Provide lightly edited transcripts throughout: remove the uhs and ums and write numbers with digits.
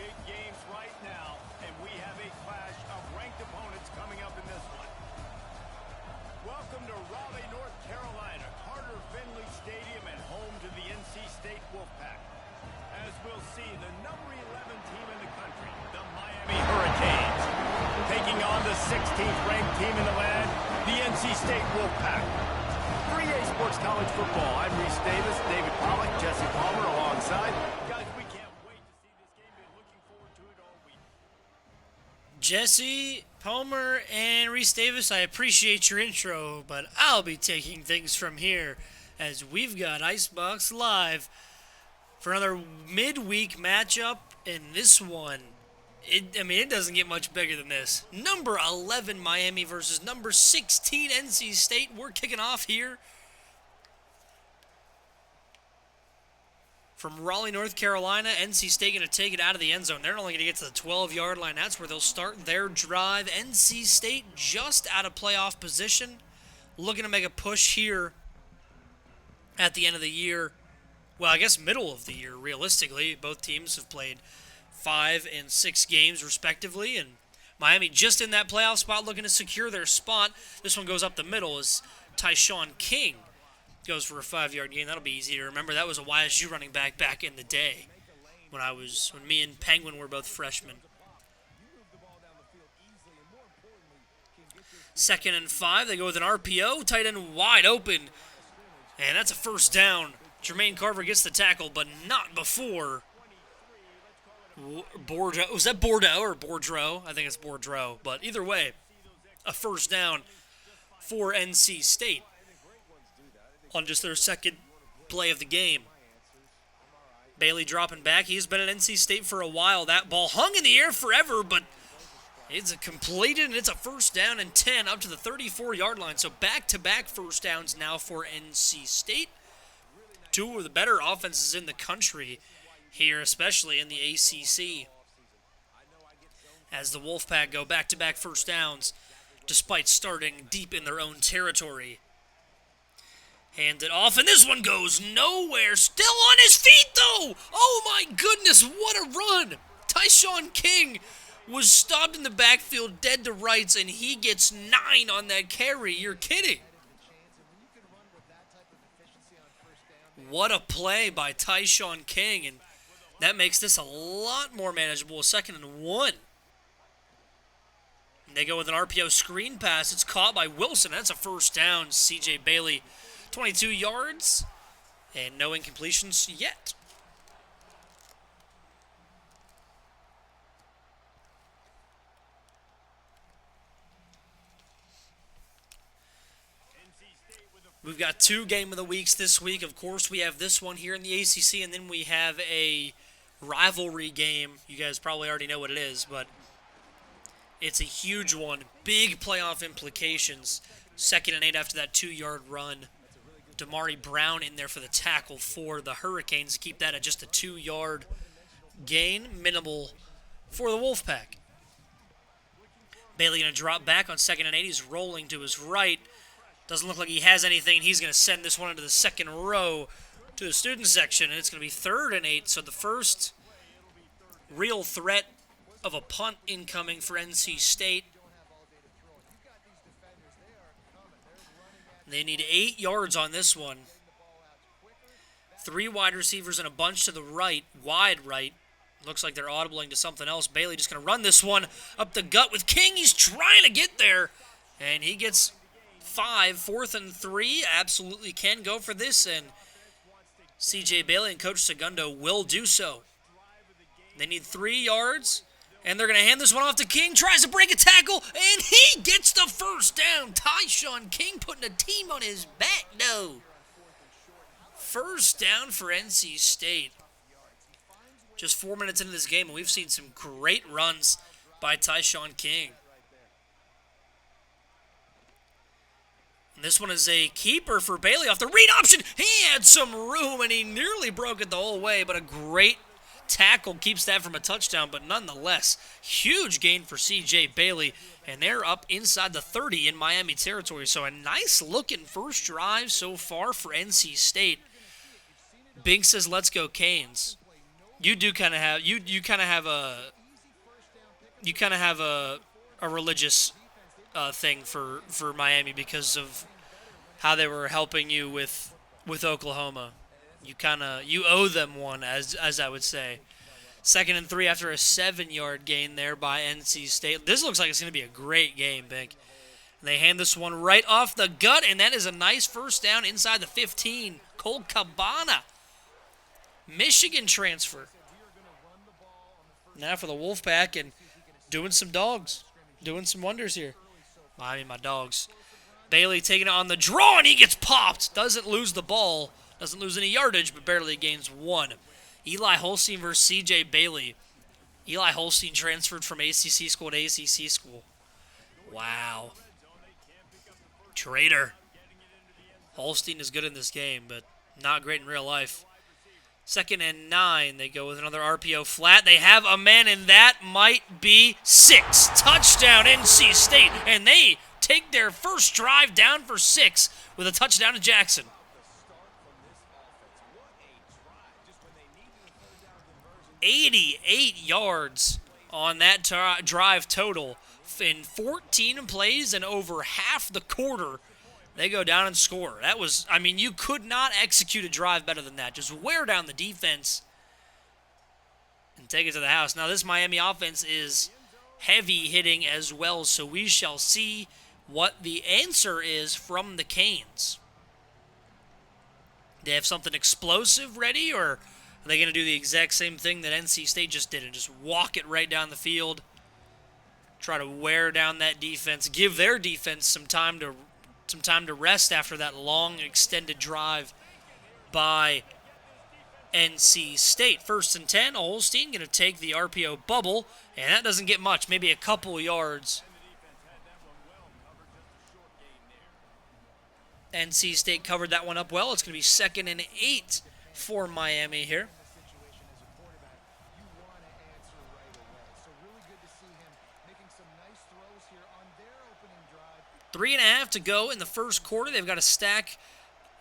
big games right now, and we have a clash of ranked opponents coming up in this one. Welcome to Raleigh, North Carolina, Carter Finley Stadium, and home to the NC State Wolfpack. As we'll see, the number 11 team in the country, the Miami Hurricanes, taking on the 16th ranked team in the land, the NC State Wolfpack. For EA Sports College Football, I'm Reese Davis, David Pollack, Jesse Palmer alongside. Guys, we can't wait to see this game. Been looking forward to it all week. Jesse, Palmer, and Reese Davis, I appreciate your intro, but I'll be taking things from here as we've got IceBox live for another midweek matchup, and this one, it doesn't get much bigger than this. Number 11 Miami versus number 16 NC State. We're kicking off here from Raleigh, North Carolina. NC State going to take it out of the end zone. They're only going to get to the 12-yard line. That's where they'll start their drive. NC State just out of playoff position, looking to make a push here at the end of the year. Well, I guess middle of the year, realistically. Both teams have played 5 and 6 games, respectively, and Miami just in that playoff spot looking to secure their spot. This one goes up the middle as Tyshawn King goes for a 5-yard gain. That'll be easy to remember. That was a YSU running back in the day when me and Penguin were both freshmen. 2nd and 5, they go with an RPO, tight end wide open, and that's a first down. Jermaine Carver gets the tackle, but not before Bordeaux. Was that Bordeaux or Bourdreau? I think it's Bourdreau. But either way, a first down for NC State on just their second play of the game. Bailey dropping back. He's been at NC State for a while. That ball hung in the air forever, but it's completed, and it's a first down and 10 up to the 34-yard line. So back-to-back first downs now for NC State. Two of the better offenses in the country here, especially in the ACC, as the Wolfpack go back-to-back first downs despite starting deep in their own territory. Hand it off, and this one goes nowhere. Still on his feet, though! Oh, my goodness, what a run! Tyshawn King was stopped in the backfield dead to rights, and he gets 9 on that carry. You're kidding. What a play by Tyshawn King, and that makes this a lot more manageable. 2nd and 1. And they go with an RPO screen pass. It's caught by Wilson. That's a first down. CJ Bailey, 22 yards, and no incompletions yet. We've got 2 game of the weeks this week. Of course, we have this one here in the ACC, and then we have a rivalry game. You guys probably already know what it is, but it's a huge one. Big playoff implications. 2nd and 8 after that 2-yard run. Damari Brown in there for the tackle for the Hurricanes to keep that at just a 2-yard gain. Minimal for the Wolfpack. Bailey going to drop back on 2nd and 8. He's rolling to his right. Doesn't look like he has anything. He's going to send this one into the second row to the student section, and it's going to be 3rd and 8. So the first real threat of a punt incoming for NC State. They need 8 yards on this one. 3 wide receivers and a bunch to the right, wide right. Looks like they're audibling to something else. Bailey just going to run this one up the gut with King. He's trying to get there, and he gets 5, 4th and 3, absolutely can go for this, and CJ Bailey and Coach Segundo will do so. They need 3 yards, and they're going to hand this one off to King, tries to break a tackle, and he gets the first down. Tyshawn King putting a team on his back, though. First down for NC State. Just 4 minutes into this game, and we've seen some great runs by Tyshawn King. This one is a keeper for Bailey off the read option. He had some room, and he nearly broke it the whole way, but a great tackle keeps that from a touchdown, but nonetheless, huge gain for C.J. Bailey, and they're up inside the 30 in Miami territory, so a nice-looking first drive so far for NC State. Bink says, let's go Canes. you do kind of have you kind of have a religious thing for Miami because of how they were helping you with Oklahoma. You owe them one, as I would say. 2nd and 3 after a 7-yard gain there by NC State. This looks like it's going to be a great game, Big. They hand this one right off the gut, and that is a nice first down inside the 15. Cole Cabana, Michigan transfer. Now for the Wolfpack and doing some dogs. Doing some wonders here. I mean, my dogs. Bailey taking it on the draw, and he gets popped. Doesn't lose the ball. Doesn't lose any yardage, but barely gains 1. Eli Holstein versus C.J. Bailey. Eli Holstein transferred from ACC school to ACC school. Wow. Traitor. Holstein is good in this game, but not great in real life. 2nd and 9. They go with another RPO flat. They have a man, and that might be 6. Touchdown, NC State. And they take their first drive down for 6 with a touchdown to Jackson. 88 yards on that drive total. In 14 plays and over half the quarter, they go down and score. That was, I mean, you could not execute a drive better than that. Just wear down the defense and take it to the house. Now, this Miami offense is heavy hitting as well, so we shall see what the answer is from the Canes. They have something explosive ready, or are they going to do the exact same thing that NC State just did and just walk it right down the field? Try to wear down that defense, give their defense some time to rest after that long extended drive by NC State. 1st and 10, Holstein going to take the RPO bubble, and that doesn't get much, maybe a couple yards. NC State covered that one up well. It's going to be 2nd and 8 for Miami here. 3.5 to go in the first quarter. They've got a stack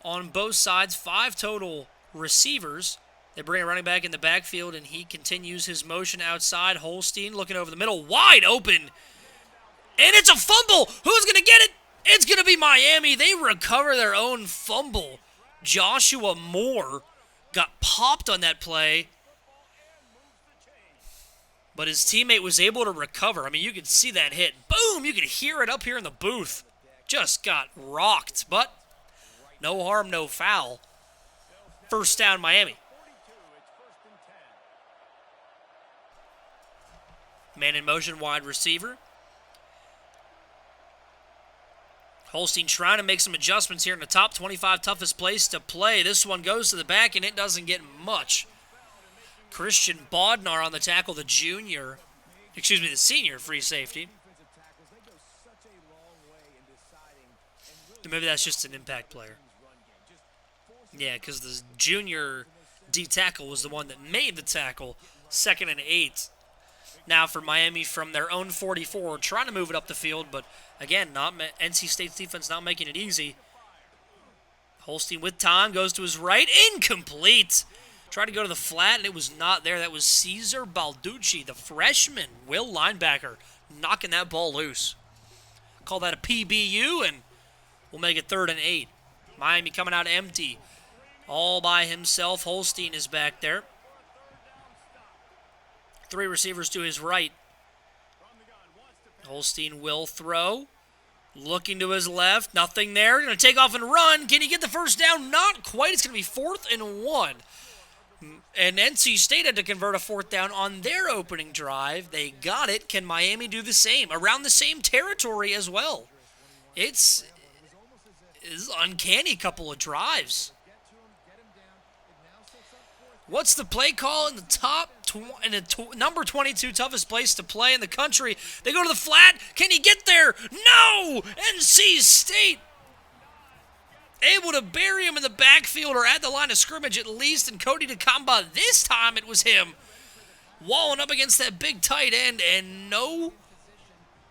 on both sides, 5 total receivers. They bring a running back in the backfield, and he continues his motion outside. Holstein looking over the middle, wide open. And it's a fumble. Who's going to get it? It's going to be Miami. They recover their own fumble. Joshua Moore got popped on that play, but his teammate was able to recover. I mean, you could see that hit. Boom! You could hear it up here in the booth. Just got rocked, but no harm, no foul. First down, Miami. Man in motion, wide receiver. Holstein trying to make some adjustments here in the top 25 toughest place to play. This one goes to the back, and it doesn't get much. Christian Bodnar on the tackle, the senior free safety. Maybe that's just an impact player. Yeah, because the junior D-tackle was the one that made the tackle. 2nd and 8. Now for Miami from their own 44, trying to move it up the field, but again, NC State's defense not making it easy. Holstein with time, goes to his right, incomplete. Tried to go to the flat, and it was not there. That was Cesar Balducci, the freshman, Will linebacker, knocking that ball loose. Call that a PBU, and we'll make it 3rd and 8. Miami coming out empty. All by himself. Holstein is back there. 3 receivers to his right. Holstein will throw. Looking to his left. Nothing there. Going to take off and run. Can he get the first down? Not quite. It's going to be 4th and 1. And NC State had to convert a 4th down on their opening drive. They got it. Can Miami do the same? Around the same territory as well. It's an uncanny couple of drives. What's the play call in the top number 22 toughest place to play in the country? They go to the flat. Can he get there? No! NC State able to bury him in the backfield or at the line of scrimmage at least. And Cody DeCamba, this time it was him, walling up against that big tight end, and no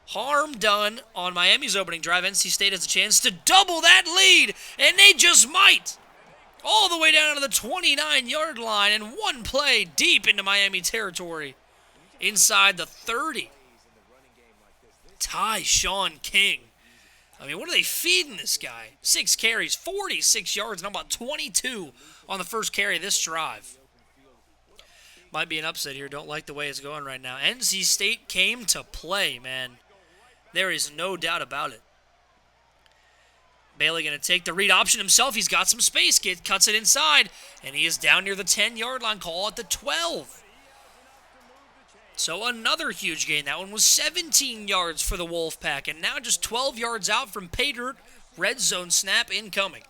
harm done on Miami's opening drive. NC State has a chance to double that lead, and they just might. all the way down to the 29-yard line, and one play deep into Miami territory. Inside the 30. Tyshawn King. I mean, what are they feeding this guy? 6 carries, 46 yards, and about 22 on the first carry of this drive. Might be an upset here. Don't like the way it's going right now. NC State came to play, man. There is no doubt about it. Bailey going to take the read option himself. He's got some space. Cuts it inside, and he is down near the 10-yard line. Call at the 12. So another huge gain. That one was 17 yards for the Wolfpack, and now just 12 yards out from pay dirt. Red zone snap incoming.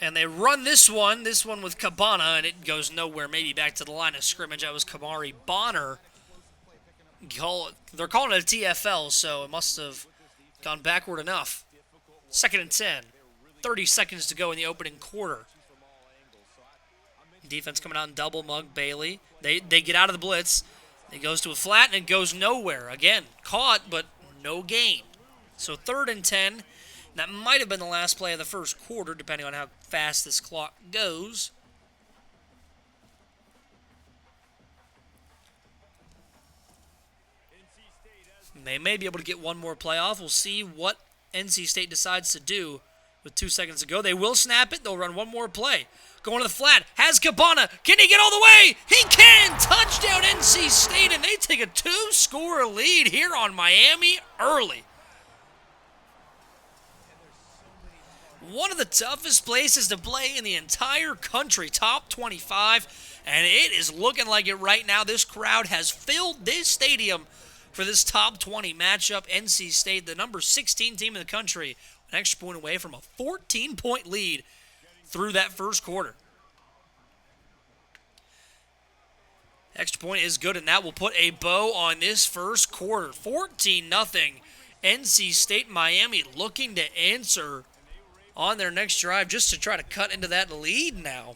And they run this one with Cabana, and it goes nowhere, maybe back to the line of scrimmage. That was Kamari Bonner. They're calling it a TFL, so it must have gone backward enough. 2nd and 10. 30 seconds to go in the opening quarter. Defense coming out in double mug Bailey. They get out of the blitz. It goes to a flat, and it goes nowhere. Again, caught, but no gain. So 3rd and 10. That might have been the last play of the first quarter, depending on how fast this clock goes. They may be able to get one more play off. We'll see what NC State decides to do with 2 seconds to go. They will snap it. They'll run one more play. Going to the flat. Has Cabana. Can he get all the way? He can! Touchdown NC State, and they take a 2-score lead here on Miami early. One of the toughest places to play in the entire country, top 25, and it is looking like it right now. This crowd has filled this stadium for this top 20 matchup. NC State, the number 16 team in the country, an extra point away from a 14-point lead through that first quarter. Extra point is good, and that will put a bow on this first quarter. 14-0. NC State, Miami looking to answer on their next drive just to try to cut into that lead now.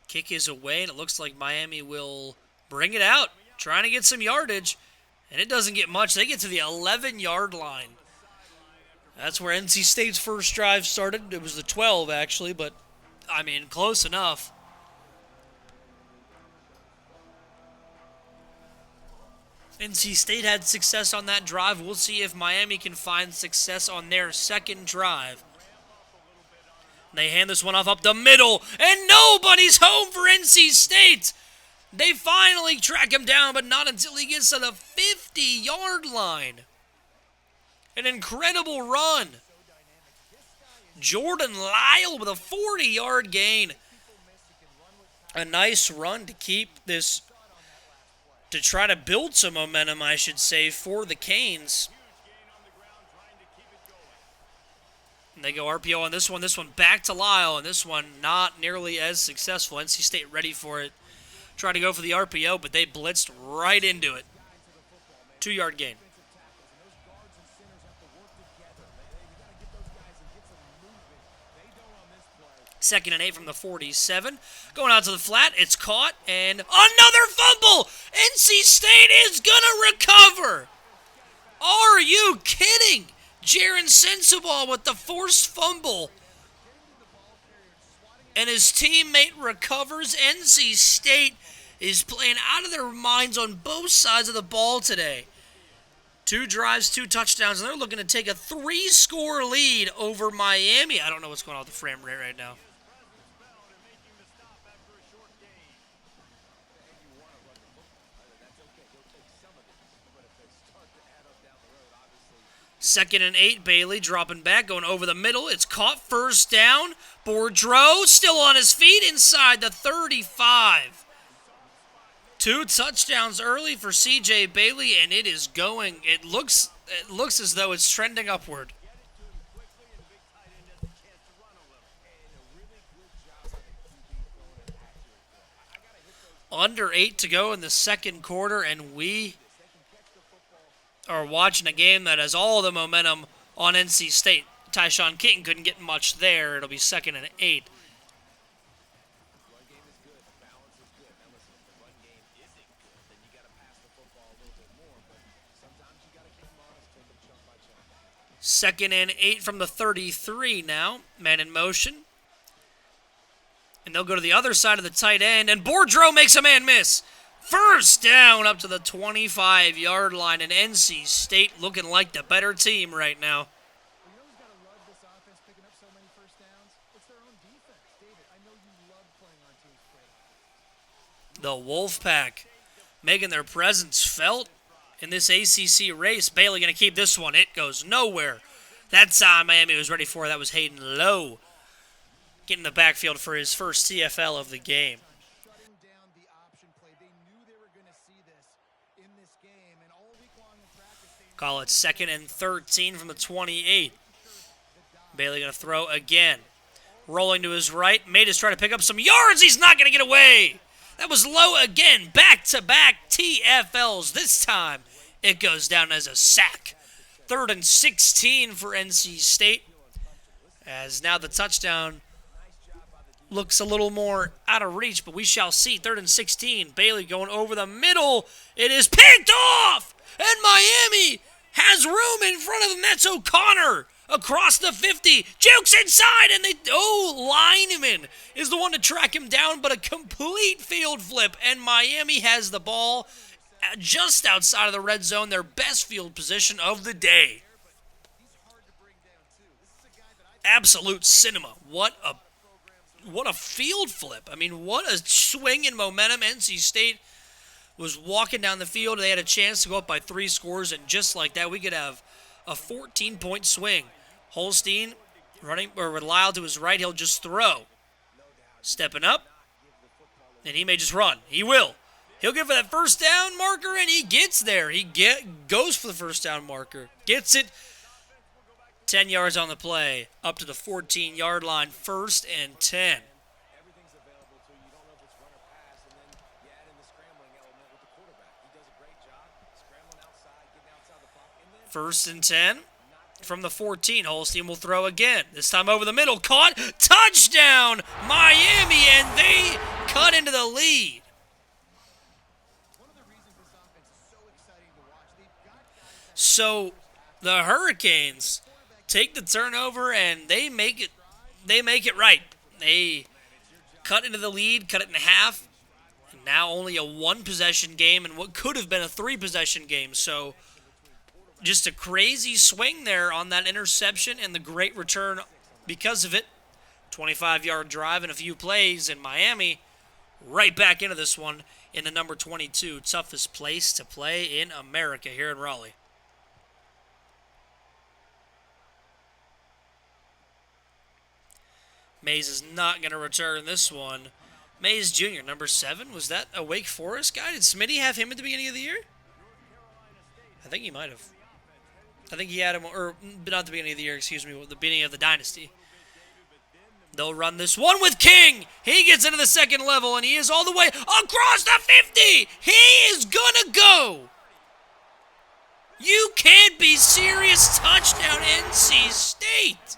Kick is away, and it looks like Miami will bring it out, trying to get some yardage, and it doesn't get much. They get to the 11-yard line. That's where NC State's first drive started. It was the 12, actually, but, I mean, close enough. NC State had success on that drive. We'll see if Miami can find success on their second drive. They hand this one off up the middle, and nobody's home for NC State. They finally track him down, but not until he gets to the 50-yard line. An incredible run. Jordan Lyle with a 40-yard gain. A nice run to keep this, to try to build some momentum, I should say, for the Canes. And they go RPO on this one back to Lyle, and this one not nearly as successful. NC State ready for it. Tried to go for the RPO, but they blitzed right into it. 2-yard gain. 2nd and 8 from the 47. Going out to the flat. It's caught. And another fumble. NC State is going to recover. Are you kidding? Jaron Sensabaugh with the forced fumble. And his teammate recovers. NC State is playing out of their minds on both sides of the ball today. 2 drives, 2 touchdowns, and they're looking to take a 3-score lead over Miami. I don't know what's going on with the frame rate right now. Second and 8, Bailey dropping back, going over the middle. It's caught, first down. Boudreaux still on his feet inside the 35. 2 touchdowns early for C.J. Bailey, and it is going. It looks as though it's trending upward. Under 8 to go in the second quarter, and we are watching a game that has all the momentum on NC State. Tyshawn King couldn't get much there. It'll be 2nd and 8. Second and 8 from the 33 now. Man in motion. And they'll go to the other side of the tight end. And Boudreaux makes a man miss. First down up to the 25-yard line. And NC State looking like the better team right now. The Wolfpack making their presence felt in this ACC race. Bailey going to keep this one. It goes nowhere. That time Miami was ready for. That was Hayden Lowe getting the backfield for his first TFL of the game. Call it 2nd and 13 from the 28. Bailey going to throw again. Rolling to his right. Matus trying to pick up some yards. He's not going to get away. That was Lowe again. Back-to-back TFLs. This time it goes down as a sack. 3rd and 16 for NC State. As now the touchdown looks a little more out of reach, but we shall see. 3rd and 16. Bailey going over the middle. It is picked off! And Miami has room in front of him. That's O'Connor across the 50. Jukes inside, and lineman is the one to track him down, but a complete field flip, and Miami has the ball just outside of the red zone, their best field position of the day. Absolute cinema. What a field flip. I mean, what a swing in momentum. NC State was walking down the field. They had a chance to go up by 3 scores, and just like that, we could have a 14-point swing. Holstein running, or with Lyle to his right, he'll just throw. Stepping up, and he may just run. He will. He'll get for that first down marker, and he gets there. He goes for the first down marker. Gets it. 10 yards on the play. Up to the 14-yard line. 1st and 10. First and 10 from the 14. Holstein will throw again. This time over the middle. Caught. Touchdown, Miami, and they cut into the lead. So the Hurricanes take the turnover and they make it right. They cut into the lead, cut it in half. And now only a 1-possession game and what could have been a 3-possession game. So just a crazy swing there on that interception and the great return because of it. 25-yard drive and a few plays, and Miami right back into this one in the number 22. Toughest place to play in America here in Raleigh. Mays is not going to return this one. Mays Jr., number 7. Was that a Wake Forest guy? Did Smitty have him at the beginning of the year? I think he might have. I think he had him, or not the beginning of the year, excuse me, the beginning of the dynasty. They'll run this one with King. He gets into the second level, and he is all the way across the 50. He is going to go. You can't be serious. Touchdown, NC State.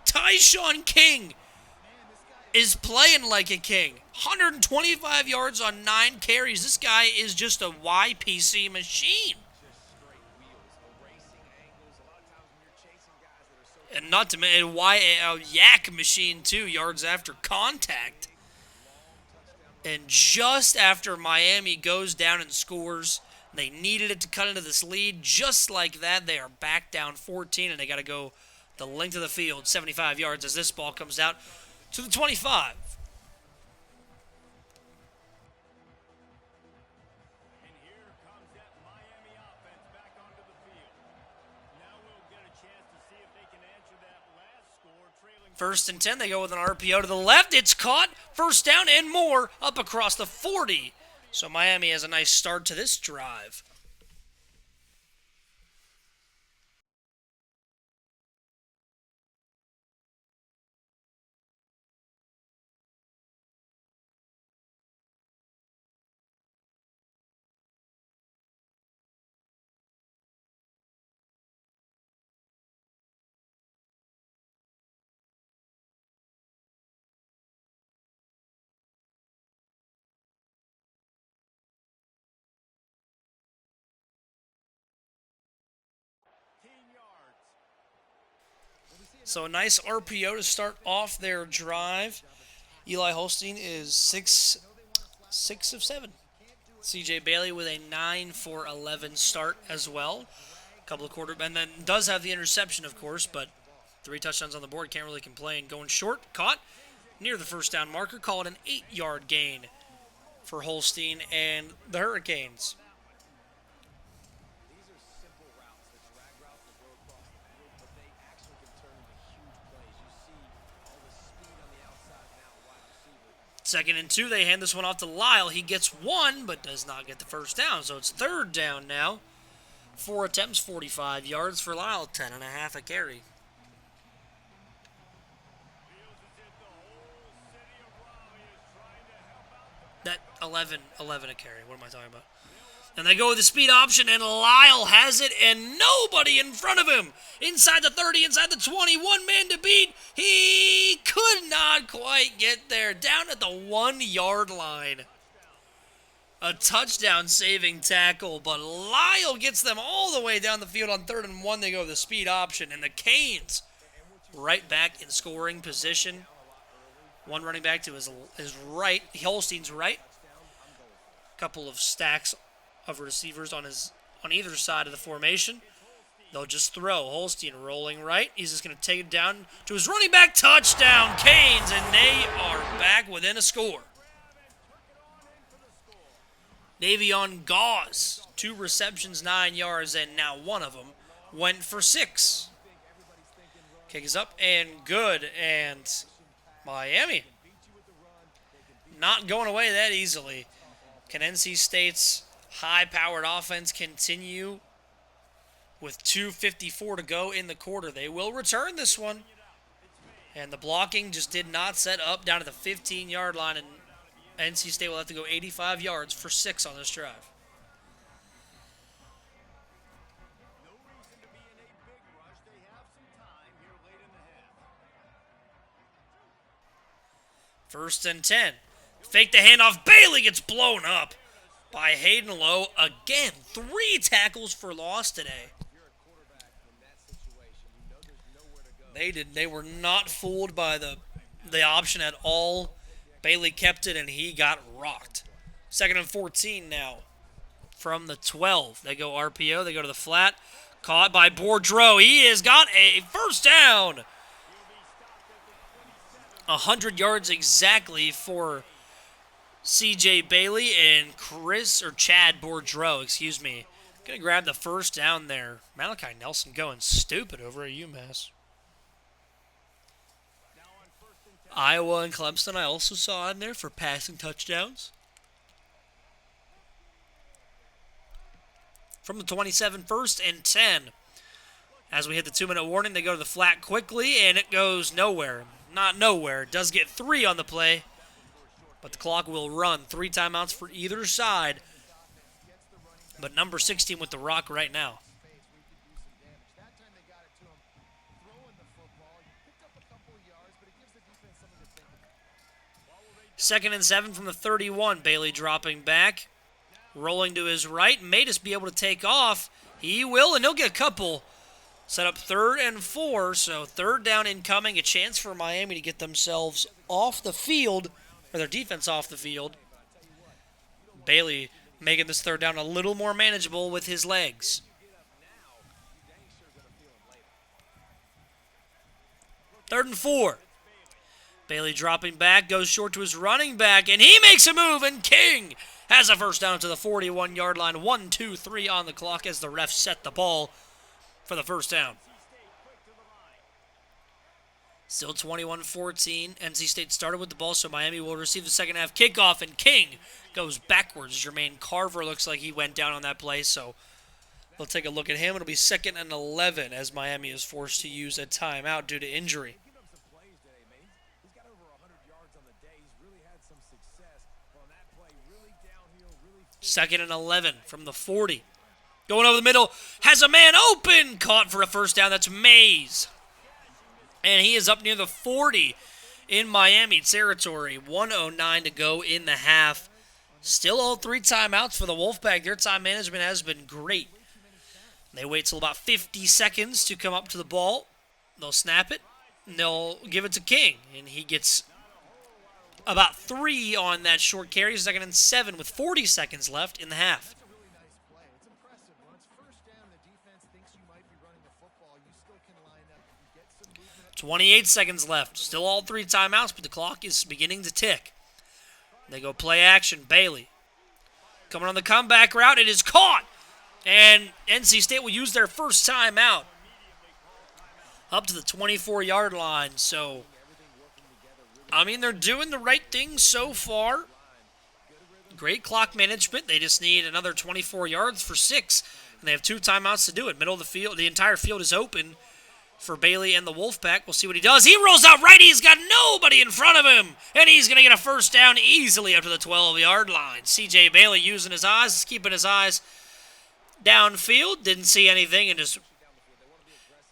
Tyshawn King is playing like a king. 125 yards on 9 carries. This guy is just a YPC machine. And not to mention a yak machine too, yards after contact. And just after Miami goes down and scores, they needed it to cut into this lead. Just like that, they are back down 14, and they got to go the length of the field, 75 yards, as this ball comes out to the 25. And here comes that Miami offense back onto the field. Now we'll get a chance to see if they can answer that last score. Trailing 1st and 10, they go with an RPO to the left. It's caught. First down and more up across the 40. So Miami has a nice start to this drive. So a nice RPO to start off their drive. Eli Holstein is 6 of 7. CJ Bailey with a 9 for 11 start as well. Couple of quarter, and then does have the interception, of course, but 3 touchdowns on the board, can't really complain. Going short, caught near the first down marker, call it an 8-yard gain for Holstein and the Hurricanes. Second and 2, they hand this one off to Lyle. He gets 1, but does not get the first down, so it's 3rd down now. 4 attempts, 45 yards for Lyle, 10.5 a carry. That 11 a carry. What am I talking about? And they go with the speed option, and Lyle has it, and nobody in front of him. Inside the 30, inside the 20, 1 man to beat. He could not quite get there. Down at the 1-yard line. A touchdown-saving tackle, but Lyle gets them all the way down the field on 3rd and 1. They go with the speed option, and the Canes right back in scoring position. One running back to his right, Holstein's right. Couple of stacks of receivers on either side of the formation. They'll just throw. Holstein rolling right. He's just going to take it down to his running back. Touchdown, Canes, and they are back within a score. Davion Gauze, 2 receptions, 9 yards, and now one of them went for 6. Kick is up and good, and Miami not going away that easily. Can NC State's high-powered offense continue with 2:54 to go in the quarter? They will return this one. And the blocking just did not set up down to the 15-yard line, and NC State will have to go 85 yards for 6 on this drive. First and 10. Fake the handoff. Bailey gets blown up by Hayden Lowe. Again, 3 tackles for loss today. They were not fooled by the option at all. Bailey kept it, and he got rocked. 2nd and 14 now from the 12. They go RPO. They go to the flat. Caught by Boudreaux. He has got a first down. 100 yards exactly for CJ Bailey and Chad Boudreaux, excuse me. Gonna grab the first down there. Malachi Nelson going stupid over at UMass. Iowa and Clemson I also saw in there for passing touchdowns. From the 27, 1st and 10. As we hit the 2-minute warning, they go to the flat quickly, and it goes nowhere. Not nowhere. It does get 3 on the play, but the clock will run. 3 timeouts for either side. But number 16 with the rock right now. Second and 7 from the 31. Bailey dropping back. Rolling to his right. Matus be able to take off. He will, and he'll get a couple. Set up 3rd and 4. So 3rd down incoming. A chance for Miami to get themselves off the field, or their defense off the field. Bailey making this 3rd down a little more manageable with his legs. Third and 4. Bailey dropping back, goes short to his running back, and he makes a move, and King has a first down to the 41-yard line. 1, 2, 3 on the clock as the refs set the ball for the first down. Still 21-14. NC State started with the ball, so Miami will receive the second half kickoff, and King goes backwards. Jermaine Carver looks like he went down on that play, so we'll take a look at him. It'll be 2nd and 11 as Miami is forced to use a timeout due to injury. 2nd and 11 from the 40. Going over the middle, has a man open, caught for a first down. That's Mays. And he is up near the 40 in Miami territory. 1:09 to go in the half. Still all 3 timeouts for the Wolfpack. Their time management has been great. They wait till about 50 seconds to come up to the ball. They'll snap it. And they'll give it to King, and he gets about 3 on that short carry. 2nd and 7 with 40 seconds left in the half. 28 seconds left. Still all 3 timeouts, but the clock is beginning to tick. They go play action. Bailey coming on the comeback route. It is caught. And NC State will use their first timeout up to the 24-yard line. So, I mean, they're doing the right thing so far. Great clock management. They just need another 24 yards for 6. And they have 2 timeouts to do it. Middle of the field. The entire field is open for Bailey and the Wolfpack. We'll see what he does. He rolls out right. He's got nobody in front of him. And he's going to get a first down easily up to the 12-yard line. C.J. Bailey using his eyes, keeping his eyes downfield. Didn't see anything and just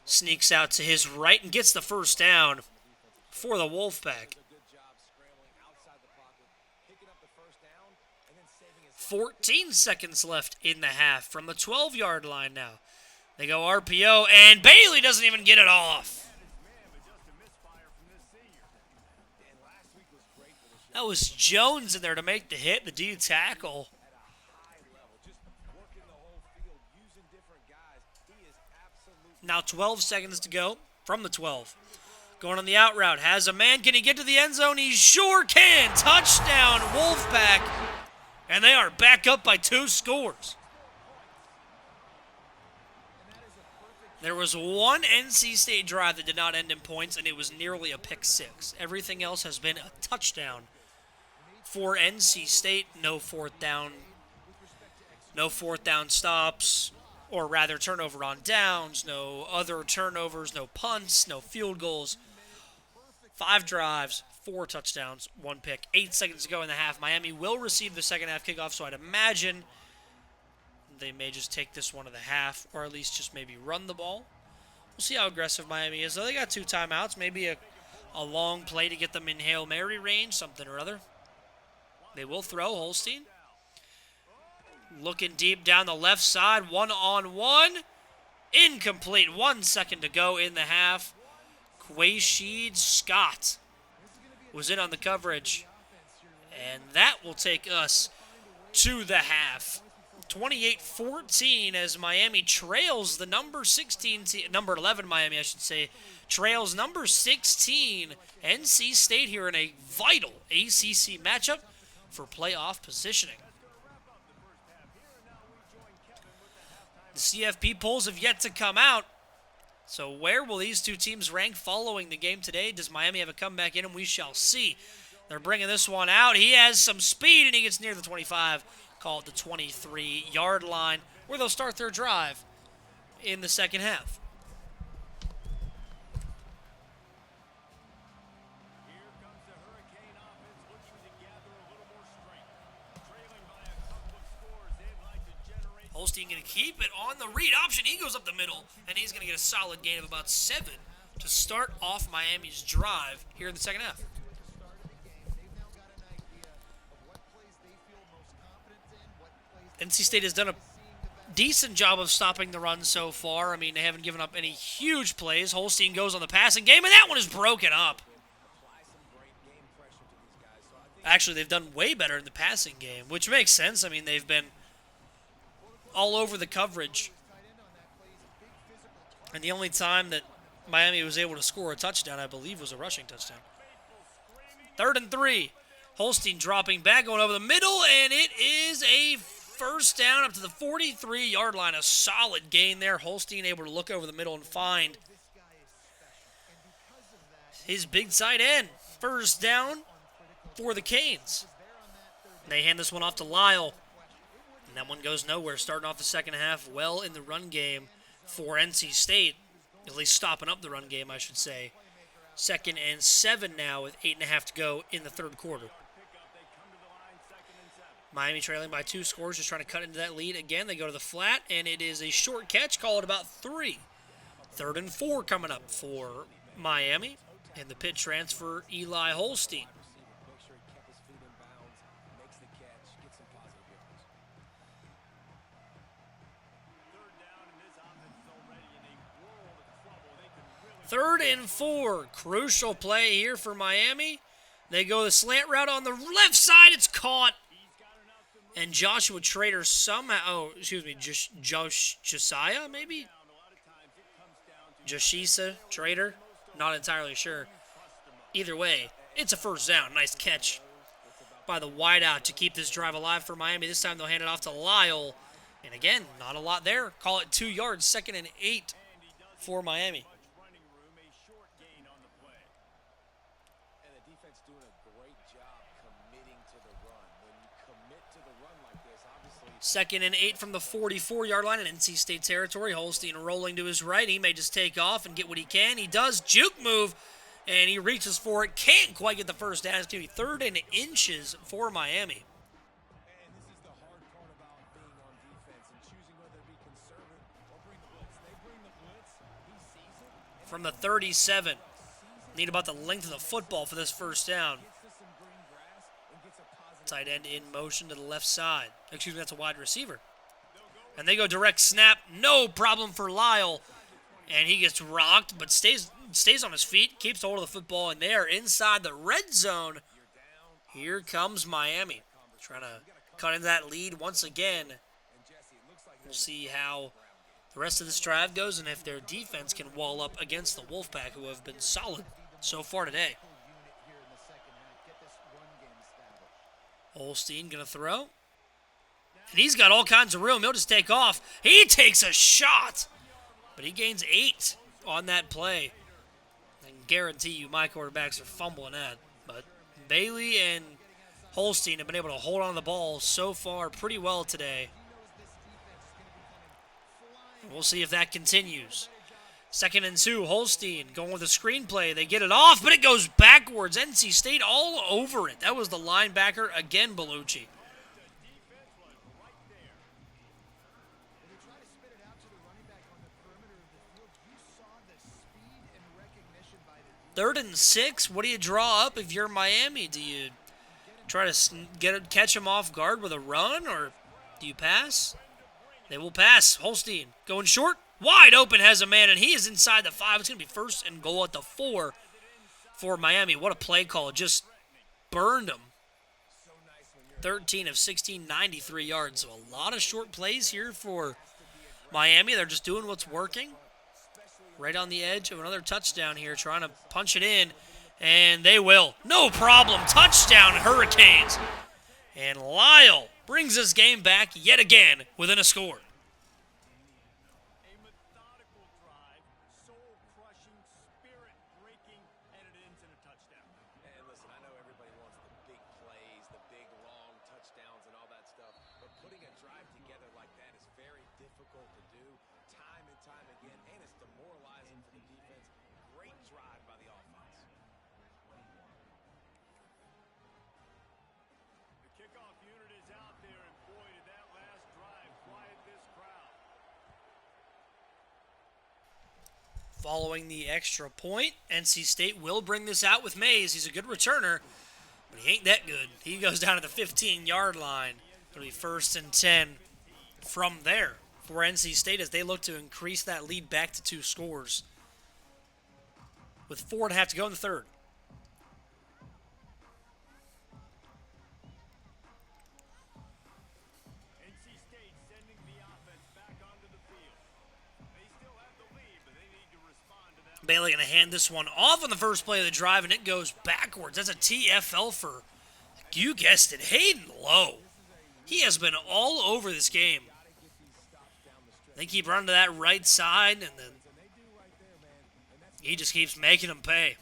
sneaks out to his right and gets the first down for the Wolfpack. 14 seconds left in the half from the 12-yard line now. They go RPO, and Bailey doesn't even get it off. That was Jones in there to make the hit, the D tackle. Now 12 seconds to go from the 12. Going on the out route, has a man. Can he get to the end zone? He sure can. Touchdown, Wolfpack. And they are back up by 2 scores. There was one NC State drive that did not end in points, and it was nearly a pick 6. Everything else has been a touchdown for NC State. No fourth down stops, or rather turnover on downs, no other turnovers, no punts, no field goals. 5 drives, 4 touchdowns, 1 pick. 8 seconds to go in the half. Miami will receive the second half kickoff, so I'd imagine they may just take this one to the half, or at least just maybe run the ball. We'll see how aggressive Miami is. So they got 2 timeouts, maybe a long play to get them in Hail Mary range, something or other. They will throw. Holstein looking deep down the left side, 1-on-1. Incomplete. 1 second to go in the half. Quaysheed Scott was in on the coverage. And that will take us to the half. 28-14 as Miami trails the number 11 Miami, I should say, trails number 16 NC State here in a vital ACC matchup for playoff positioning. The CFP polls have yet to come out, so where will these 2 teams rank following the game today? Does Miami have a comeback in them? We shall see. They're bringing this one out. He has some speed, and he gets near the 25. Call it the 23-yard line, where they'll start their drive in the second half. Here comes the Hurricane offense looking to gather a little more strength. Trailing by a couple of scores, they'd like to generate... Holstein going to keep it on the read option. He goes up the middle, and he's going to get a solid gain of about 7 to start off Miami's drive here in the second half. NC State has done a decent job of stopping the run so far. I mean, they haven't given up any huge plays. Holstein goes on the passing game, and that one is broken up. Actually, they've done way better in the passing game, which makes sense. I mean, they've been all over the coverage. And the only time that Miami was able to score a touchdown, I believe, was a rushing touchdown. 3rd and 3. Holstein dropping back, going over the middle, and it is a first down up to the 43-yard line. A solid gain there. Holstein able to look over the middle and find his big side end. First down for the Canes. And they hand this one off to Lyle. And that one goes nowhere. Starting off the second half well in the run game for NC State. At least stopping up the run game, I should say. 2nd and 7 now with 8.5 to go in the third quarter. Miami trailing by 2 scores, just trying to cut into that lead again. They go to the flat, and it is a short catch. Call it about 3. 3rd and 4 coming up for Miami. And the pit transfer, Eli Holstein. 3rd and 4. Crucial play here for Miami. They go the slant route on the left side. It's caught. And Joshua Trader somehow, Josiah maybe? Joshisa Trader? Not entirely sure. Either way, it's a first down. Nice catch by the wideout to keep this drive alive for Miami. This time they'll hand it off to Lyle. And again, not a lot there. Call it 2 yards, 2nd and 8 for Miami. 2nd and 8 from the 44-yard line in NC State territory. Holstein rolling to his right. He may just take off and get what he can. He does. Juke move, and he reaches for it. Can't quite get the first down. It's going to be 3rd and inches for Miami. From the 37. Need about the length of the football for this first down. Tight end in motion to the left side. Excuse me, that's a wide receiver. And they go direct snap. No problem for Lyle. And he gets rocked, but stays on his feet, keeps hold of the football, and they are inside the red zone. Here comes Miami. Trying to cut into that lead once again. We'll see how the rest of this drive goes and if their defense can wall up against the Wolfpack, who have been solid so far today. Holstein going to throw. And he's got all kinds of room. He'll just take off. He takes a shot. But he gains 8 on that play. I can guarantee you my quarterbacks are fumbling that. But Bailey and Holstein have been able to hold on to the ball so far pretty well today. And we'll see if that continues. 2nd and 2, Holstein going with a screenplay. They get it off, but it goes backwards. NC State all over it. That was the linebacker again, Bellucci. Third and 6, what do you draw up if you're Miami? Do you try to catch him off guard with a run, or do you pass? They will pass. Holstein going short. Wide open, has a man, and he is inside the 5. It's going to be 1st and goal at the 4 for Miami. What a play call. Just burned him. 13 of 16, 93 yards. So a lot of short plays here for Miami. They're just doing what's working. Right on the edge of another touchdown here, trying to punch it in, and they will. No problem. Touchdown, Hurricanes. And Lyle brings this game back yet again within a score. Following the extra point, NC State will bring this out with Mays. He's a good returner, but he ain't that good. He goes down to the 15-yard line. It'll be 1st and 10 from there for NC State as they look to increase that lead back to 2 scores. With 4.5 to go in the 3rd. Bailey going to hand this one off on the first play of the drive, and it goes backwards. That's a TFL for, you guessed it, Hayden Lowe. He has been all over this game. They keep running to that right side, and then he just keeps making them pay.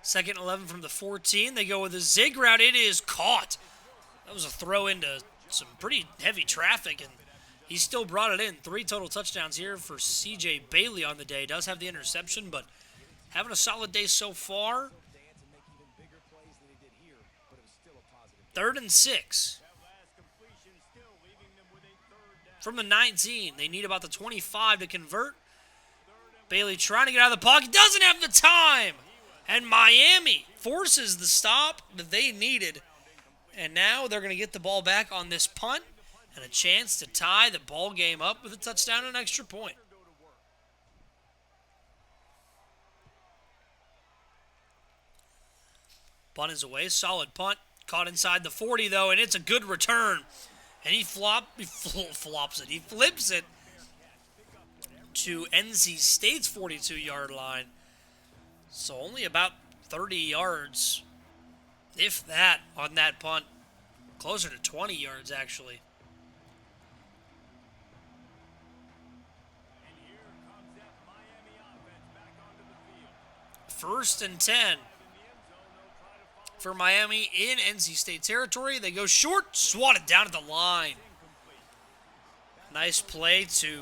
2nd and 11 from the 14. They go with a zig route. It is caught. That was a throw into some pretty heavy traffic, and he still brought it in. 3 total touchdowns here for C.J. Bailey on the day. Does have the interception, but having a solid day so far. 3rd and 6. From the 19. They need about the 25 to convert. Bailey trying to get out of the pocket. Doesn't have the time. And Miami forces the stop that they needed. And now they're going to get the ball back on this punt and a chance to tie the ball game up with a touchdown and an extra point. Punt is away. Solid punt. Caught inside the 40, though, and it's a good return. And he flops it. He flips it to NC State's 42-yard line. So only about 30 yards, if that, on that punt. Closer to 20 yards, actually. First and 10 for Miami in NC State territory. They go short, swatted down at the line. Nice play to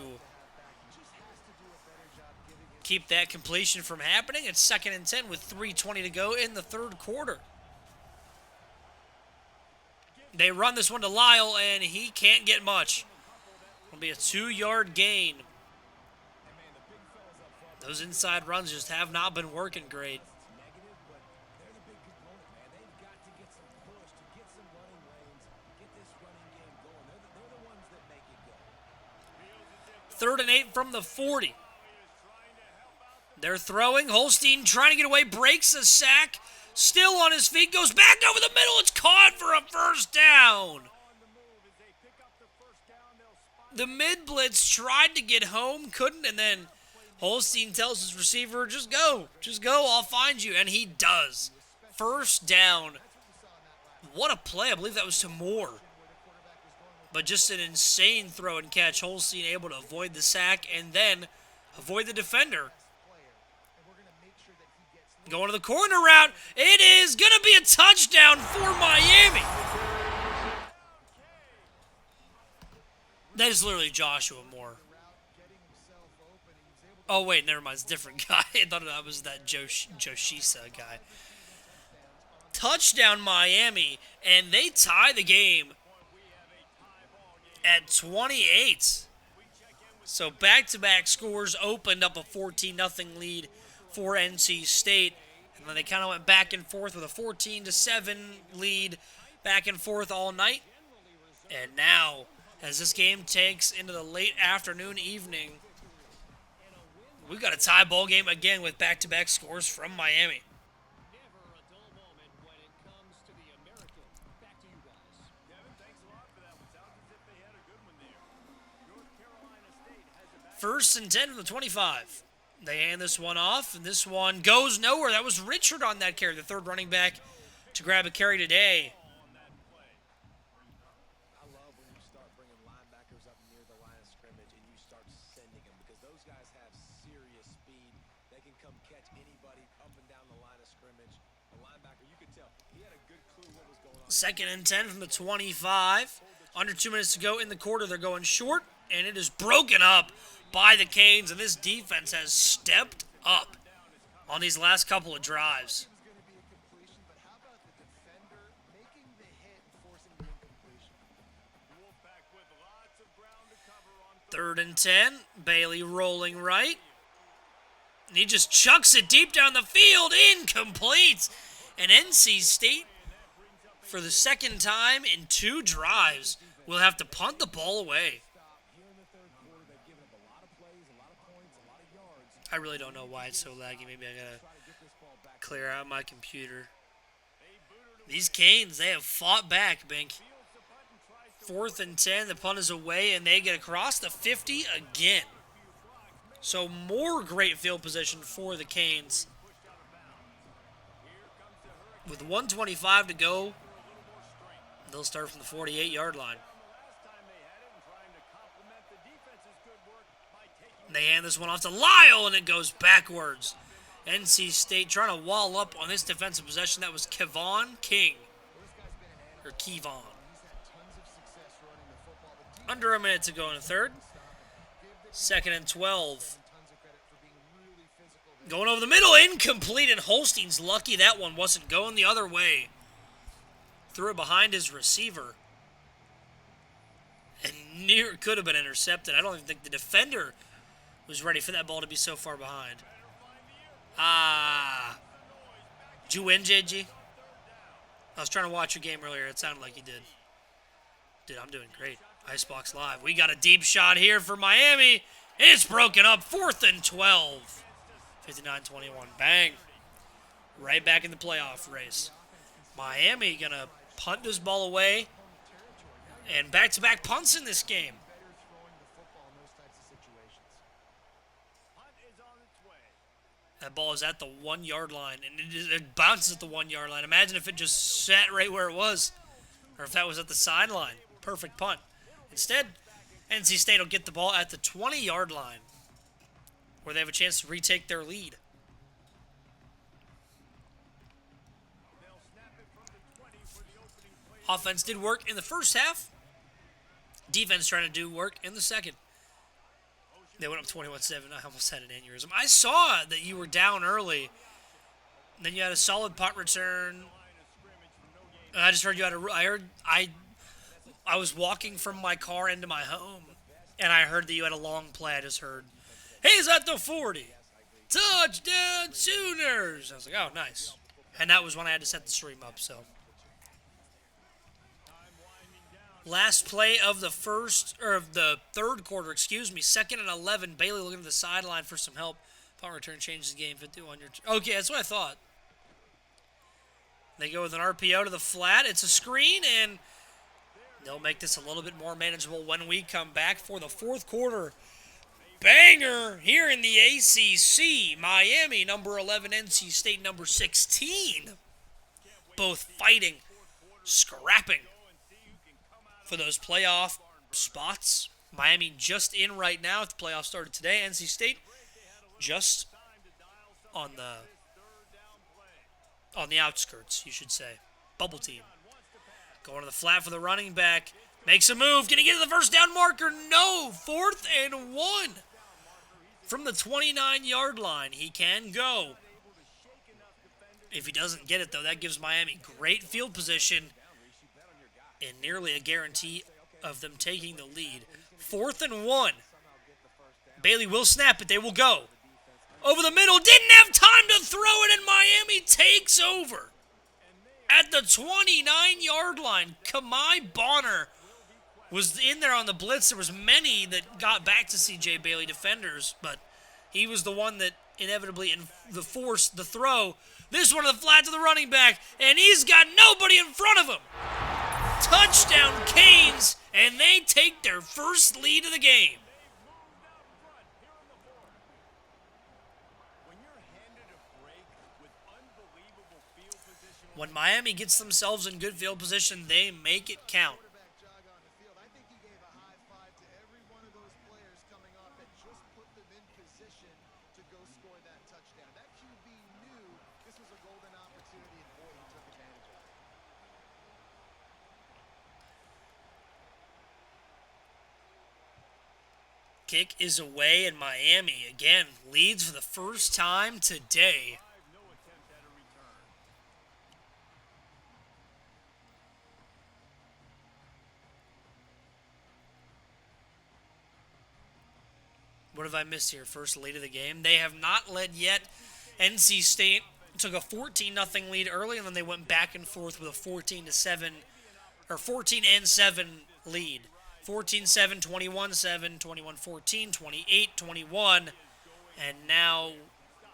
keep that completion from happening. It's second and 10 with 3:20 to go in the third quarter. They run this one to Lyle, and he can't get much. It'll be a 2-yard gain. Those inside runs just have not been working great. Third and 8 from the 40. They're throwing. Holstein trying to get away, breaks a sack. Still on his feet, goes back over the middle. It's caught for a first down. The mid-blitz tried to get home, couldn't, and then Holstein tells his receiver, just go, I'll find you, and he does. First down. What a play. I believe that was to Moore. But just an insane throw and catch. Holstein able to avoid the sack and then avoid the defender. Going to the corner route. It is going to be a touchdown for Miami. That is literally Joshua Moore. Oh, wait, never mind. It's a different guy. I thought that was that Joshisa guy. Touchdown Miami, and they tie the game at 28. So back-to-back scores opened up a 14-0 lead for NC State. And then they kind of went back and forth with a 14-7 lead back and forth all night. And now, as this game takes into the late afternoon, evening, we've got a tie ball game again with back-to-back scores from Miami. First and 10 from the 25. They hand this one off, and this one goes nowhere. That was Richard on that carry, the third running back to grab a carry today. I love when you start bringing linebackers up near the line of scrimmage and you start sending them because those guys have serious speed. They can come catch anybody up and down the line of scrimmage. The linebacker, you could tell, he had a good clue what was going on. Second and 10 from the 25. Under 2 minutes to go in the quarter. They're going short, and it is broken up by the Canes, and this defense has stepped up on these last couple of drives. Third and 10, Bailey rolling right. And he just chucks it deep down the field, incomplete. And NC State, for the second time in 2 drives, will have to punt the ball away. I really don't know why it's so laggy. Maybe I gotta clear out my computer. These Canes, they have fought back, Bink. Fourth and 10, the punt is away, and they get across the 50 again. So more great field position for the Canes. With 1:25 to go, they'll start from the 48-yard line. They hand this one off to Lyle, and it goes backwards. NC State trying to wall up on this defensive possession. That was Kevon King. Or Kevon. Under a minute to go in the third. Second and 12. Going over the middle, incomplete, and Holstein's lucky that one wasn't going the other way. Threw it behind his receiver. And near could have been intercepted. I don't even think the defender was ready for that ball to be so far behind. Juwenjeji. I was trying to watch your game earlier. It sounded like you did. Dude, I'm doing great. IceBox Live. We got a deep shot here for Miami. It's broken up. 4th and 12. 59-21. Bang. Right back in the playoff race. Miami going to punt this ball away. And back-to-back punts in this game. That ball is at the 1-yard line, and it bounces at the 1-yard line. Imagine if it just sat right where it was, or if that was at the sideline. Perfect punt. Instead, NC State will get the ball at the 20-yard line, where they have a chance to retake their lead. Offense did work in the first half. Defense trying to do work in the second. They went up 21-7. I almost had an aneurysm. I saw that you were down early. Then you had a solid punt return. I just heard you had I was walking from my car into my home, and I heard that you had a long play. I just heard, he's at the 40. Touchdown Sooners. I was like, oh, nice. And that was when I had to set the stream up, so. Last play of the third quarter, excuse me. 2nd and 11. Bailey looking at the sideline for some help. Punt return changes the game. 51 yards. Okay, that's what I thought. They go with an RPO to the flat. It's a screen, and they'll make this a little bit more manageable when we come back for the fourth quarter. Banger here in the ACC. Miami, number 11. NC State, number 16. Both fighting, scrapping for those playoff spots. Miami just in right now. If the playoffs started today, NC State just on the outskirts, you should say. Bubble team. Going to the flat for the running back. Makes a move. Can he get to the first down marker? No. 4th and 1. From the 29-yard line, he can go. If he doesn't get it, though, that gives Miami great field position and nearly a guarantee of them taking the lead. 4th and 1. Bailey will snap it. They will go. Over the middle. Didn't have time to throw it, and Miami takes over. At the 29-yard line, Kamai Bonner was in there on the blitz. There was many that got back to C.J. Bailey defenders, but he was the one that inevitably forced the throw. This one to the flat to the running back, and he's got nobody in front of him. Touchdown Canes, and they take their first lead of the game. When Miami gets themselves in good field position, they make it count. I think he gave a high five to every one of those players coming off and just put them in position to go score that touchdown. That QB knew this was a golden opportunity, and boy, he took advantage of it. Kick is away, and Miami, again, leads for the first time today. What have I missed here? First lead of the game. They have not led yet. NC State took a 14-0 lead early, and then they went back and forth with a 14-7 or 14-7 lead. 14-7, 21-7, 21-14, 28-21,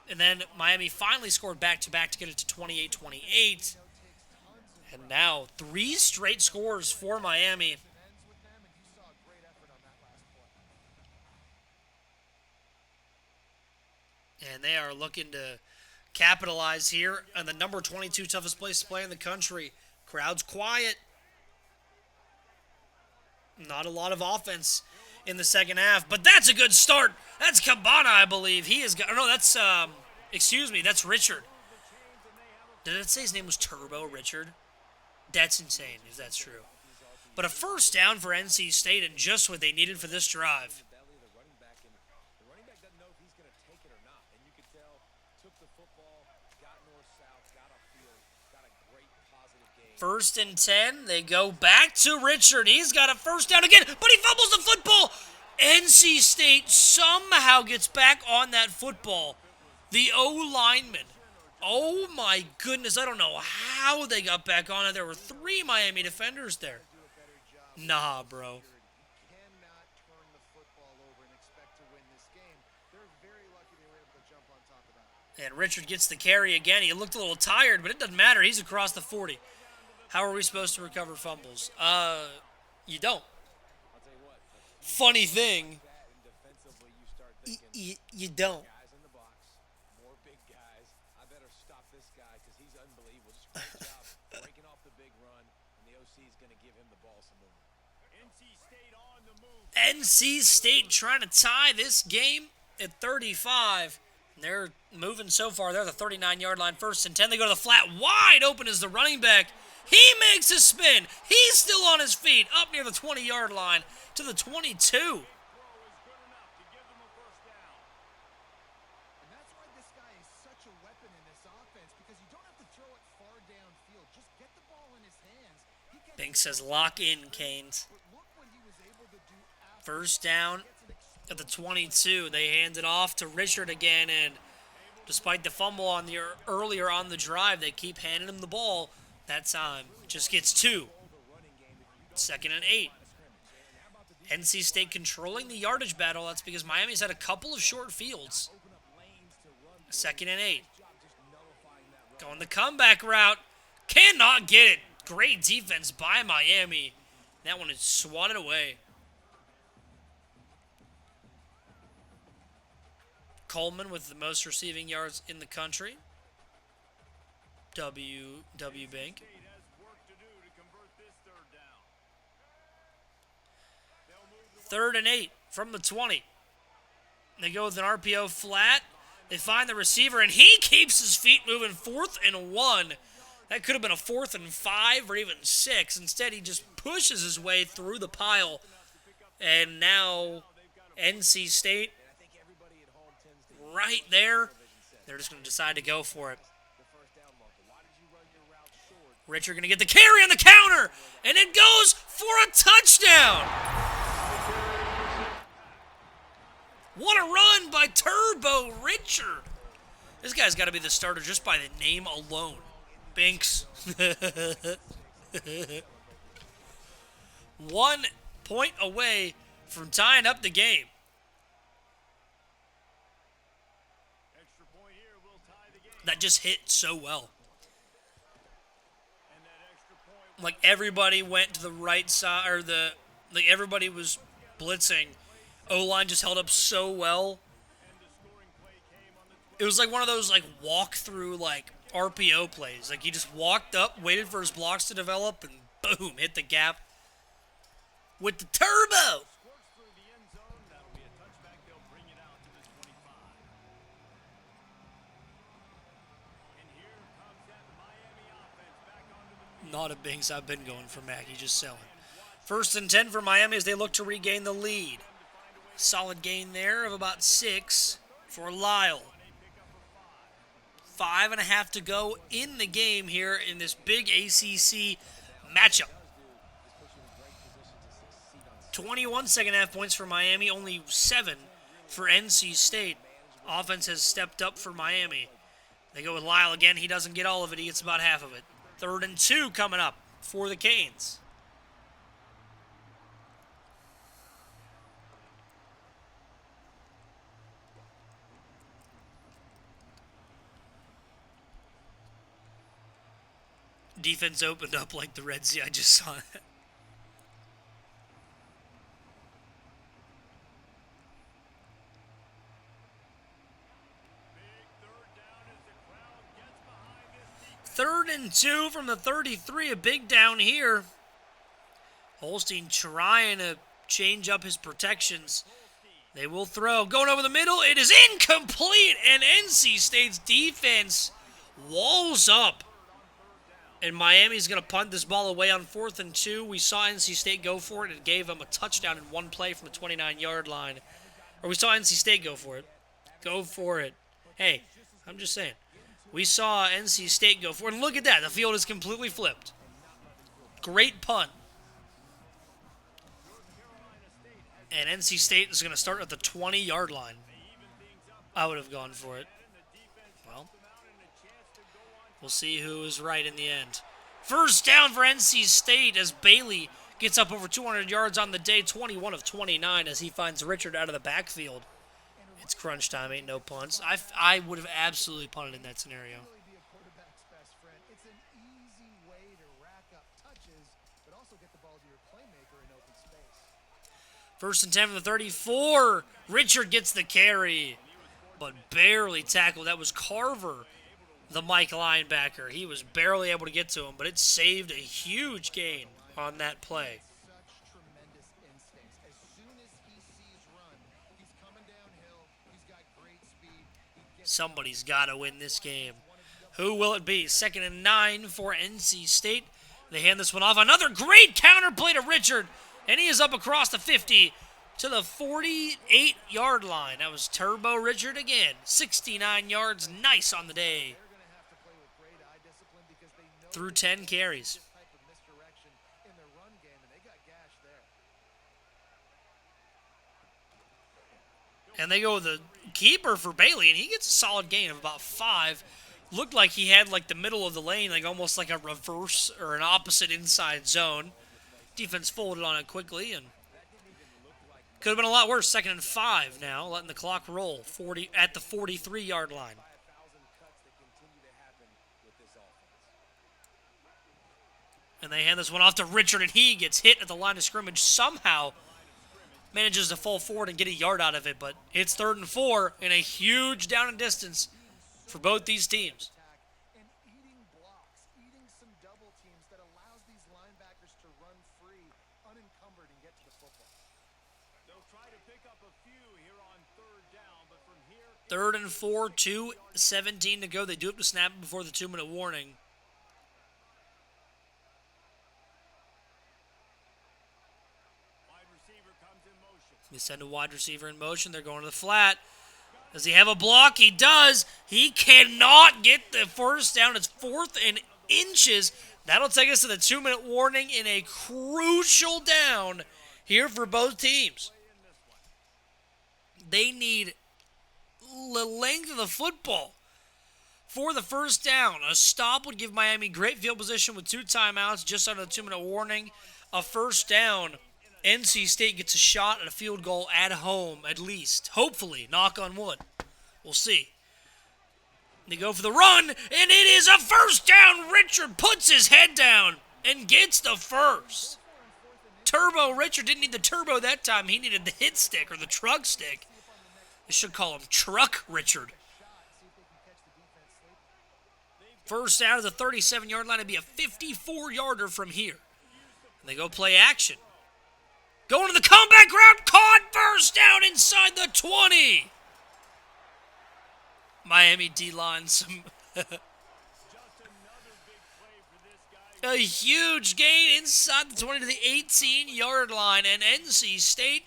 and then Miami finally scored back-to-back to get it to 28-28. And now 3 straight scores for Miami. And they are looking to capitalize here on the number 22 toughest place to play in the country. Crowd's quiet. Not a lot of offense in the second half, but that's a good start. That's Cabana, I believe. He is. No, that's that's Richard. Did it say his name was Turbo Richard? That's insane if that's true. But a first down for NC State, and just what they needed for this drive. First and 10, they go back to Richard. He's got a first down again, but he fumbles the football. NC State somehow gets back on that football. The O-lineman Oh my goodness, I don't know how they got back on it. There were 3 Miami defenders there. Nah, bro. Cannot turn the football over and expect to win this game. They're very lucky they were able to jump on top of that. And Richard gets the carry again. He looked a little tired, but it doesn't matter. He's across the 40. How are we supposed to recover fumbles? You don't. I'll tell you what. Funny thing, That and defensively, you start thinking you don't. guys in the box, more big guys. I better stop this guy because he's unbelievable. Just great job breaking off the big run, and the OC is going to give him the ball some more. NC State on the move. NC State trying to tie this game at 35. They're moving so far. They're at the 39-yard line. 1st and 10. They go to the flat. Wide open is the running back. He makes a spin. He's still on his feet. Up near the 20-yard line to the 22. Throw is good enough to give them a first down. And that's why this guy is such a weapon in this offense because you don't have to throw it far downfield. Just get the ball in his hands. He gets Bink says lock in, Canes. But look what he was able to do after 1st down at the 22. They hand it off to Richard again, and despite the fumble on the earlier on the drive, they keep handing him the ball. That time just gets 2. 2nd and 8. NC State controlling the yardage battle. That's because Miami's had a couple of short fields. 2nd and 8. Going the comeback route. Cannot get it. Great defense by Miami. That one is swatted away. Coleman with the most receiving yards in the country. W. Bink. State has work to do to convert this third down. They'll move the 3rd and 8 from the 20. They go with an RPO flat. They find the receiver, and he keeps his feet moving. 4th and 1. That could have been a 4th and 5 or even 6. Instead, he just pushes his way through the pile. And now NC State right there. They're just going to decide to go for it. Richard going to get the carry on the counter, and it goes for a touchdown. What a run by Turbo Richard. This guy's got to be the starter just by the name alone. Binks. 1 point away from tying up the game. extra point here will tie the game. That just hit so well. And that extra point Like everybody went to the right side, or like everybody was blitzing. O-line just held up so well. and the scoring play came on the 12th. It was like one of those like walk-through like RPO plays. Like he just walked up, waited for his blocks to develop, and boom, hit the gap with the turbo. Squirts through the end zone. That'll be a touchback. They'll bring it out to the 25. And here comes that Miami offense back onto the field. Not a Binks I've been going for Mackey, just selling. 1st and 10 for Miami as they look to regain the lead. Solid gain there of about 6 for Lyle. 5.5 to go in the game here in this big ACC matchup. 21 second half points for Miami, only 7 for NC State. Offense has stepped up for Miami. They go with Lyle again. He doesn't get all of it. He gets about half of it. 3rd and 2 coming up for the Canes. Defense opened up like the Red Sea. I just saw that. Big third down as the crowd gets behind this defense. 3rd and 2 from the 33. A big down here. Holstein trying to change up his protections. They will throw. Going over the middle. It is incomplete. And NC State's defense walls up. And Miami's going to punt this ball away on 4th and 2. We saw NC State go for it. It gave them a touchdown in one play from the 29-yard line. Or we saw NC State go for it. Go for it. Hey, I'm just saying. We saw NC State go for it. And look at that. The field is completely flipped. Great punt. And NC State is going to start at the 20-yard line. I would have gone for it. Well, We'll see who is right in the end. First down for NC State as Bailey gets up over 200 yards on the day, 21 of 29 as he finds Richard out of the backfield. It's crunch time, ain't no punts. I would have absolutely punted in that scenario. It's an easy way to rack up touches, but also get the ball to your playmaker in open space. First and 10 from the 34. Richard gets the carry, but barely tackled. That was Carver, the Mike linebacker. He was barely able to get to him, but it saved a huge gain on that play. Such tremendous instincts. As soon as he sees run, he's coming downhill. He's got great speed. Somebody's got to win this game. Who will it be? 2nd and 9 for NC State. They hand this one off. Another great counter play to Richard, and he is up across the 50 to the 48-yard line. That was Turbo Richard again. 69 yards, nice on the day. Through 10 carries. And they go with the keeper for Bailey, and he gets a solid gain of about 5. Looked like he had like the middle of the lane, like almost like a reverse or an opposite inside zone. Defense folded on it quickly, and could have been a lot worse. 2nd and 5 now, letting the clock roll 40 at the 43-yard line. And they hand this one off to Richard, and he gets hit at the line of scrimmage. Somehow manages to fall forward and get a yard out of it, but it's 3rd and 4 and a huge down and distance for both these teams. And eating blocks, eating some double teams that allows these linebackers to run free, unencumbered, and get to the football. They'll try to pick up a few here on 3rd down, but from here... 3rd and 4, 2:17 to go. They do have to snap it before the 2-minute warning. They send a wide receiver in motion. They're going to the flat. Does he have a block? He does. He cannot get the first down. It's 4th and inches. That'll take us to the 2-minute warning in a crucial down here for both teams. They need the length of the football for the first down. A stop would give Miami great field position with 2 timeouts just under the 2-minute warning. A first down. NC State gets a shot at a field goal at home, at least. Hopefully, knock on wood. We'll see. They go for the run, and it is a first down. Richard puts his head down and gets the first. Turbo Richard didn't need the turbo that time. He needed the hit stick or the truck stick. They should call him Truck Richard. First down at the 37-yard line. It'd be a 54-yarder from here. And they go play action. Going to the comeback route, caught, first down inside the 20. Miami D-line, a huge gain inside the 20 to the 18-yard line, and NC State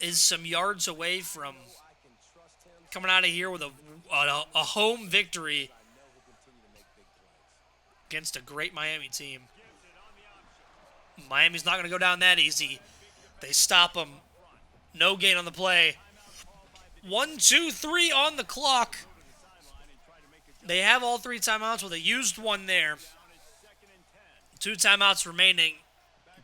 is some yards away from coming out of here with a home victory against a great Miami team. Miami's not going to go down that easy. They stop them. No gain on the play. 1, 2, 3 on the clock. They have all 3 timeouts. Well, they used one there. 2 timeouts remaining.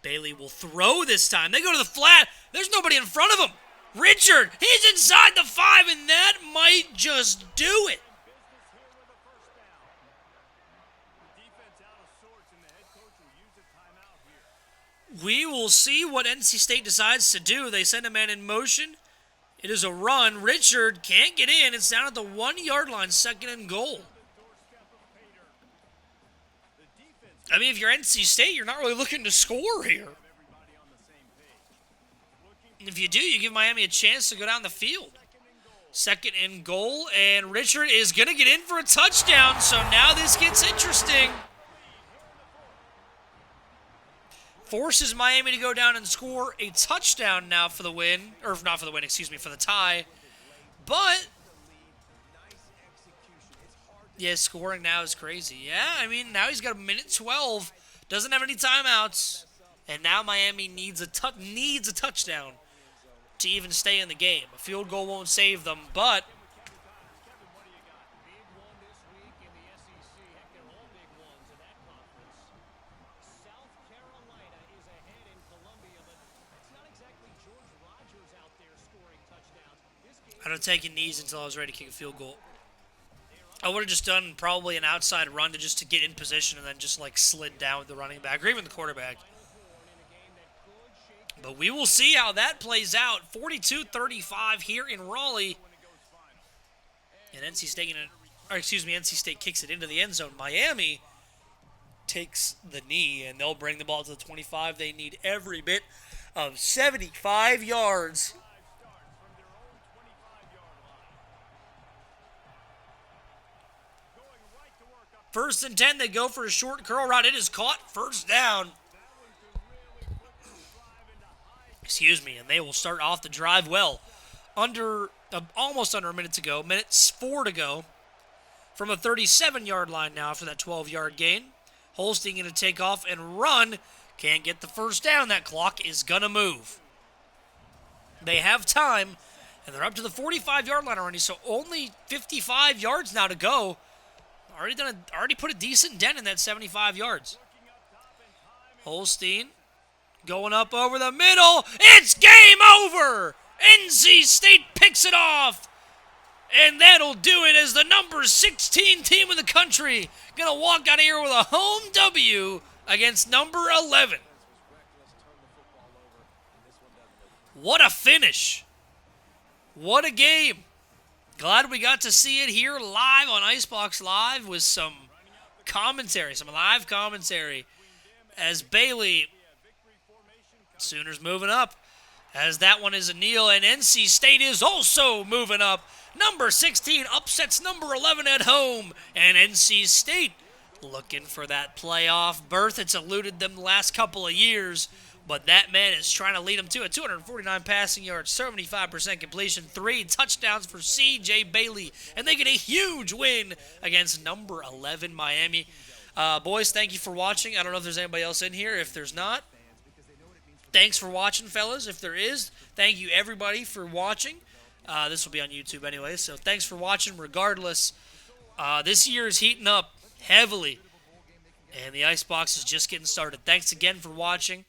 Bailey will throw this time. They go to the flat. There's nobody in front of him. Richard, he's inside the 5, and that might just do it. We will see what NC State decides to do. They send a man in motion. It is a run. Richard can't get in. It's down at the 1-yard line, 2nd and goal. I mean, if you're NC State, you're not really looking to score here. And if you do, you give Miami a chance to go down the field. 2nd and goal, and Richard is going to get in for a touchdown, so now this gets interesting. Forces Miami to go down and score a touchdown now for the win. Or not for the win, excuse me, for the tie. But, yeah, scoring now is crazy. Yeah, I mean, now he's got a minute 12. Doesn't have any timeouts. And now Miami needs a touchdown to even stay in the game. A field goal won't save them, but I'd have taken knees until I was ready to kick a field goal. I would have just done probably an outside run to get in position and then just like slid down with the running back or even the quarterback. But we will see how that plays out. 42-35 here in Raleigh. And NC State kicks it into the end zone. Miami takes the knee, and they'll bring the ball to the 25. They need every bit of 75 yards. First and 10, they go for a short curl route. It is caught. First down. And they will start off the drive well. Almost under a minute to go. Minutes 4 to go. From a 37-yard line now after that 12-yard gain. Holstein going to take off and run. Can't get the first down. That clock is going to move. They have time, and they're up to the 45-yard line already, so only 55 yards now to go. Already put a decent dent in that 75 yards. Holstein going up over the middle. It's game over! NC State picks it off. And that'll do it as the number 16 team in the country. Going to walk out of here with a home W against number 11. What a finish. What a game. Glad we got to see it here live on IceBox Live with some live commentary. As Bailey, Sooners moving up. As that one is a kneel, and NC State is also moving up. Number 16 upsets number 11 at home, and NC State looking for that playoff berth. It's eluded them the last couple of years, but that man is trying to lead them to it. 249 passing yards, 75% completion, 3 touchdowns for C.J. Bailey, and they get a huge win against number 11 Miami. Boys, thank you for watching. I don't know if there's anybody else in here. If there's not, thanks for watching, fellas. If there is, thank you, everybody, for watching. This will be on YouTube anyway, so thanks for watching regardless. This year is heating up heavily, and the IceBox is just getting started. Thanks again for watching,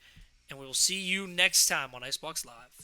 and we will see you next time on IceBox Live.